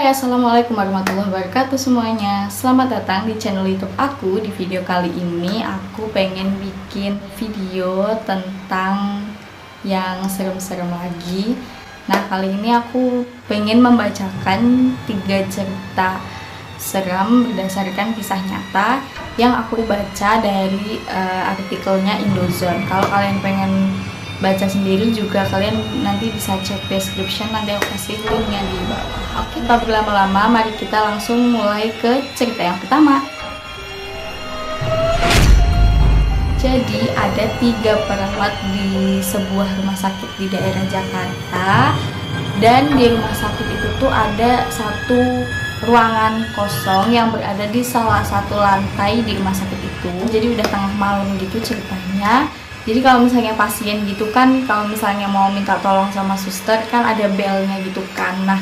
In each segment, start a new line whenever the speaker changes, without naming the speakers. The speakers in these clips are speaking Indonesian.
Hai, assalamualaikum warahmatullahi wabarakatuh semuanya. Selamat datang di channel YouTube aku. Di video kali ini aku pengen bikin video tentang yang serem-serem lagi. Nah, kali ini aku pengen membacakan 3 cerita seram berdasarkan kisah nyata yang aku baca dari artikelnya Indozone. Kalau kalian pengen baca sendiri juga, kalian nanti bisa cek description, nanti aku kasih linknya di bawah. Oke, tanpa berlama-lama, mari kita langsung mulai ke cerita yang pertama. Jadi ada 3 perawat di sebuah rumah sakit di daerah Jakarta, dan di rumah sakit itu tuh ada satu ruangan kosong yang berada di salah satu lantai di rumah sakit itu. Jadi udah tengah malam gitu ceritanya. Jadi kalau misalnya pasien gitu kan, kalau misalnya mau minta tolong sama suster kan ada belnya gitu kan. Nah,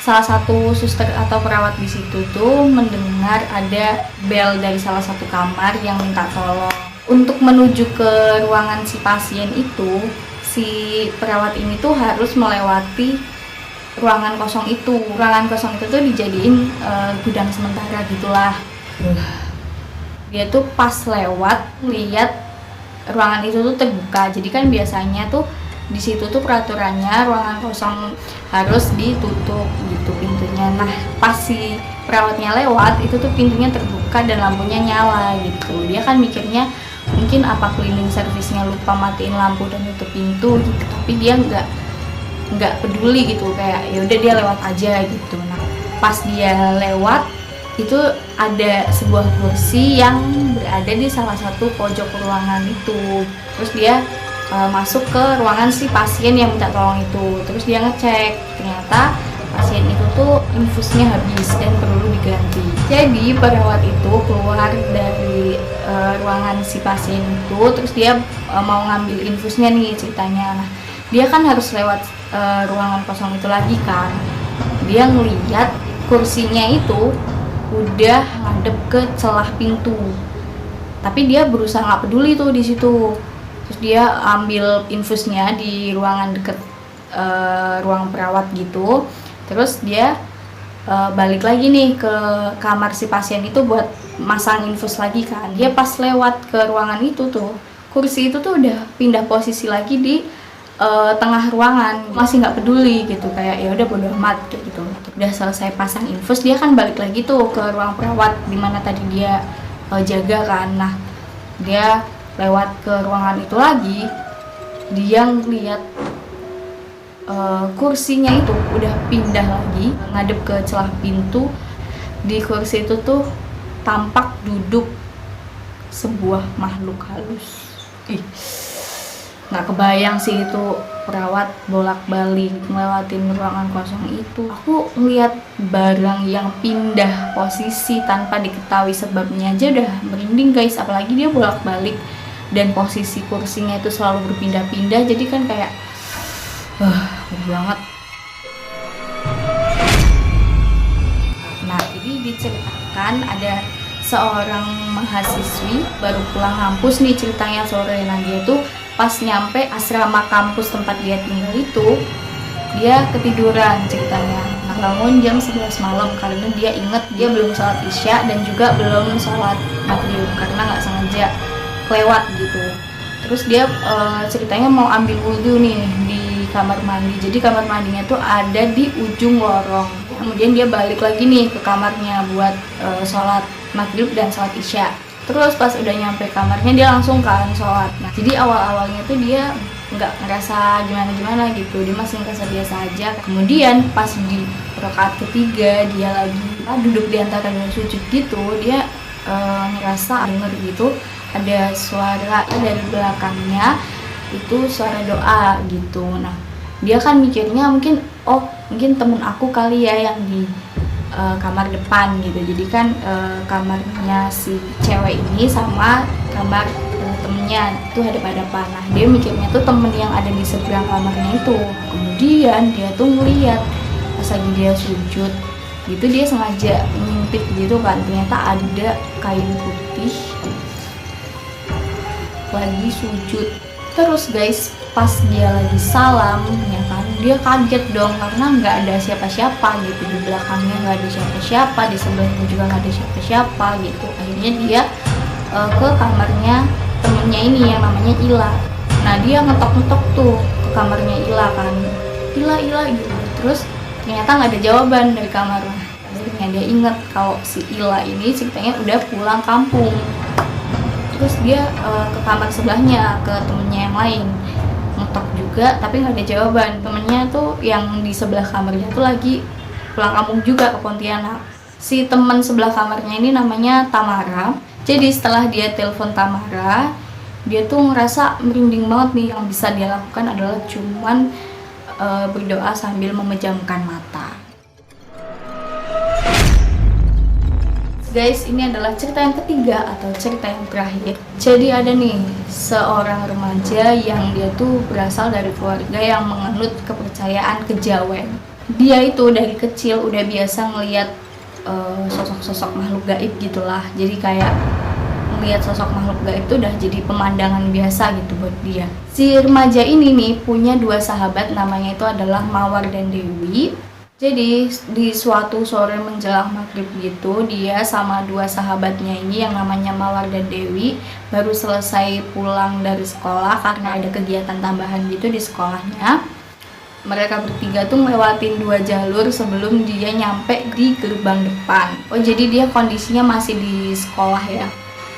salah satu suster atau perawat di situ tuh mendengar ada bel dari salah satu kamar yang minta tolong. Untuk menuju ke ruangan si pasien itu, si perawat ini tuh harus melewati ruangan kosong itu. Ruangan kosong itu tuh dijadiin gudang sementara gitulah. Dia tuh pas lewat lihat ruangan itu tuh terbuka. Jadi kan biasanya tuh di situ tuh peraturannya ruangan kosong harus ditutup gitu pintunya. Nah, pas si perawatnya lewat itu tuh pintunya terbuka dan lampunya nyala gitu. Dia kan mikirnya mungkin apa cleaning service-nya lupa matiin lampu dan tutup pintu gitu. Tapi dia nggak peduli gitu, kayak ya udah dia lewat aja gitu. Nah, pas dia lewat itu ada sebuah kursi yang berada di salah satu pojok ruangan itu. Terus dia masuk ke ruangan si pasien yang minta tolong itu. Terus dia ngecek, ternyata pasien itu tuh infusnya habis dan perlu diganti. Jadi perawat itu keluar dari ruangan si pasien itu, terus dia mau ngambil infusnya nih ceritanya. Nah, dia kan harus lewat ruangan kosong itu lagi kan. Dia ngeliat kursinya itu udah ngadep ke celah pintu, tapi dia berusaha nggak peduli tuh di situ. Terus dia ambil infusnya di ruangan deket ruang perawat gitu. Terus dia balik lagi nih ke kamar si pasien itu buat masang infus lagi kan. Dia pas lewat ke ruangan itu tuh, kursi itu tuh udah pindah posisi lagi di tengah ruangan, masih nggak peduli gitu, kayak ya udah bodo amat kayak gitu. Udah selesai pasang infus, dia kan balik lagi tuh ke ruang perawat dimana tadi dia jaga kan. Nah, dia lewat ke ruangan itu lagi, dia ngeliat kursinya itu udah pindah lagi ngadep ke celah pintu. Di kursi itu tuh tampak duduk sebuah makhluk halus. Nggak kebayang sih itu perawat bolak-balik ngelewatin ruangan kosong itu. Aku ngeliat barang yang pindah posisi tanpa diketahui sebabnya aja udah merinding guys, apalagi dia bolak-balik dan posisi kursinya itu selalu berpindah-pindah. Jadi kan kayak ngeri banget. Nah, jadi diceritakan ada seorang mahasiswi baru pulang kampus nih ceritanya sore. Nah, dia tuh pas nyampe asrama kampus tempat dia tinggal itu, dia ketiduran ceritanya. Nah, bangun jam 11 malam karena dia inget dia belum sholat isya dan juga belum sholat maghrib karena nggak sengaja lewat gitu. Terus dia ceritanya mau ambil wudhu nih di kamar mandi. Jadi kamar mandinya tuh ada di ujung lorong. Kemudian dia balik lagi nih ke kamarnya buat sholat maghrib dan sholat isya. Terus pas udah nyampe kamarnya dia langsung kan sholat. Nah, jadi awal-awalnya tuh dia nggak ngerasa gimana-gimana gitu, dia masih ngerasa biasa aja. Kemudian pas di rakaat ketiga dia lagi duduk di antara dua sujud gitu, dia ngerasa denger gitu ada suara dari belakangnya, itu suara doa gitu. Nah, dia kan mikirnya mungkin temen aku kali ya yang di kamar depan gitu. Jadi kan kamarnya si cewek ini sama kamar temennya itu hadap-hadapan. Nah, dia mikirnya tuh temen yang ada di seberang kamarnya itu. Kemudian dia tuh ngeliat pas lagi dia sujud gitu, dia sengaja ngintip gitu kan, ternyata ada kain putih lagi sujud. Terus guys, pas dia lagi salam ya kan, dia kaget dong karena nggak ada siapa-siapa gitu, di belakangnya nggak ada siapa-siapa, di sebelahnya juga nggak ada siapa-siapa gitu. Akhirnya dia ke kamarnya temennya ini yang namanya Ila. Nah dia ngetok-ngetok tuh ke kamarnya Ila kan, Ila gitu. Terus ternyata nggak ada jawaban dari kamarnya. Akhirnya dia inget kalau si Ila ini ceritanya udah pulang kampung. Terus dia ke kamar sebelahnya, ke temennya yang lain, ngetok juga tapi nggak ada jawaban. Temennya tuh yang di sebelah kamarnya tuh lagi pulang kampung juga ke Pontianak. Si teman sebelah kamarnya ini namanya Tamara. Jadi setelah dia telepon Tamara, dia tuh ngerasa merinding banget nih. Yang bisa dia lakukan adalah cuman berdoa sambil memejamkan mata. Guys, ini adalah cerita yang ketiga atau cerita yang terakhir. Jadi ada nih seorang remaja yang dia tuh berasal dari keluarga yang menganut kepercayaan kejawen. Dia itu dari kecil udah biasa ngelihat sosok-sosok makhluk gaib gitulah. Jadi kayak ngelihat sosok makhluk gaib itu udah jadi pemandangan biasa gitu buat dia. Si remaja ini nih punya dua sahabat, namanya itu adalah Mawar dan Dewi. Jadi di suatu sore menjelang maghrib gitu, dia sama dua sahabatnya ini yang namanya Mawar dan Dewi baru selesai pulang dari sekolah karena ada kegiatan tambahan gitu di sekolahnya. Mereka bertiga tuh ngelewatin dua jalur sebelum dia nyampe di gerbang depan. Oh jadi dia kondisinya masih di sekolah ya.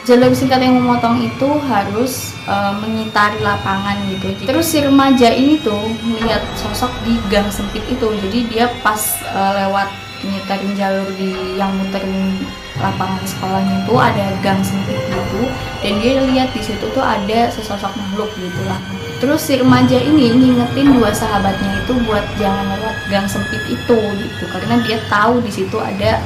Jalur singkat yang memotong itu harus mengitari lapangan gitu. Terus si remaja ini tuh melihat sosok di gang sempit itu. Jadi dia pas lewat ngitarin jalur yang muterin lapangan sekolahnya itu ada gang sempit gitu. Dan dia lihat di situ tuh ada sesosok makhluk gitulah. Terus si remaja ini ngingetin dua sahabatnya itu buat jangan lewat gang sempit itu gitu. Karena dia tahu di situ ada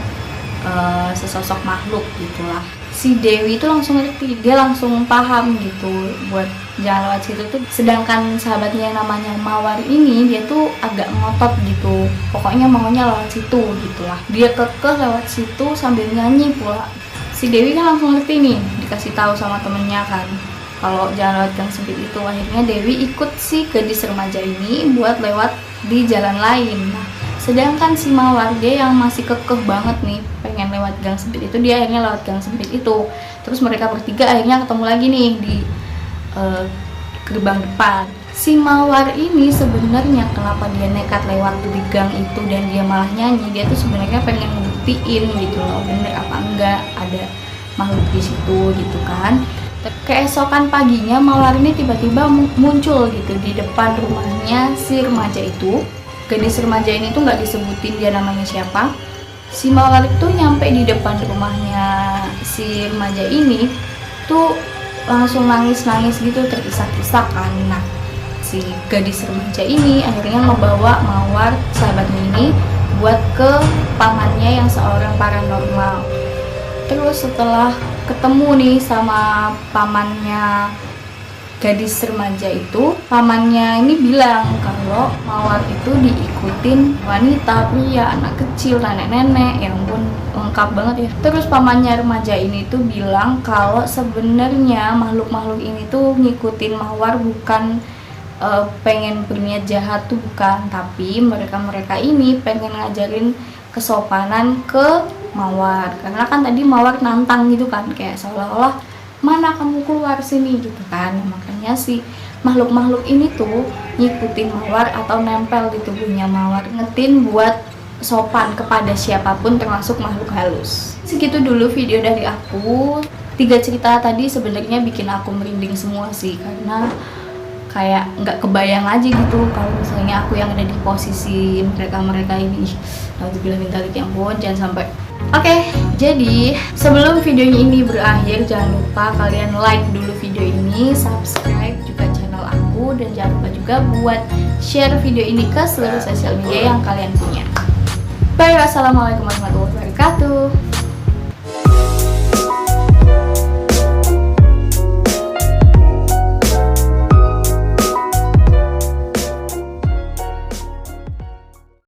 sesosok makhluk gitulah. Si Dewi itu langsung ngerti, dia langsung paham gitu buat jangan lewat situ tuh. Sedangkan sahabatnya yang namanya Mawar ini dia tuh agak ngotot gitu, pokoknya maunya lewat situ gitulah. Dia kekeh lewat situ sambil nyanyi pula. Si Dewi kan langsung ngerti nih, dikasih tahu sama temennya kan kalau jangan lewat gang sempit itu. Akhirnya Dewi ikut si gadis remaja ini buat lewat di jalan lain. Nah, sedangkan si Mawar dia yang masih kekeh banget nih pengen lewat gang sempit itu, dia akhirnya lewat gang sempit itu. Terus mereka bertiga akhirnya ketemu lagi nih di gerbang depan. Si Mawar ini sebenarnya kenapa dia nekat lewat di gang itu dan dia malah nyanyi, dia tuh sebenarnya pengen ngebuktiin gitu loh bener apa enggak ada makhluk di situ gitu kan. Keesokan paginya Mawar ini tiba-tiba muncul gitu di depan rumahnya si remaja itu. Gadis remaja ini tuh nggak disebutin dia namanya siapa. Si Mawar itu nyampe di depan rumahnya si remaja ini tuh langsung nangis-nangis gitu, terisak-isak kan. Nah, si gadis remaja ini akhirnya ngebawa Mawar sahabatnya ini buat ke pamannya yang seorang paranormal. Terus setelah ketemu nih sama pamannya gadis remaja itu, pamannya ini bilang kalau Mawar itu diikutin wanita, pria, anak kecil, nenek-nenek, ya ampun lengkap banget ya. Terus pamannya remaja ini tuh bilang kalau sebenarnya makhluk-makhluk ini tuh ngikutin Mawar bukan pengen berniat jahat tuh bukan, tapi mereka ini pengen ngajarin kesopanan ke Mawar. Karena kan tadi Mawar nantang gitu kan, kayak seolah-olah mana kamu keluar sini gitu kan. Makanya si makhluk-makhluk ini tuh ngikutin Mawar atau nempel di tubuhnya Mawar, ngetin buat sopan kepada siapapun termasuk makhluk halus. Segitu dulu video dari aku. 3 cerita tadi sebenarnya bikin aku merinding semua sih, karena kayak nggak kebayang aja gitu kalau misalnya aku yang ada di posisi mereka ini. Alhamdulillah minta ya ampun, jangan sampai. Oke, jadi sebelum videonya ini berakhir jangan lupa kalian like dulu video ini, subscribe juga channel aku, dan jangan lupa juga buat share video ini ke seluruh sosial media yang kalian punya. Bye, wassalamualaikum warahmatullahi wabarakatuh.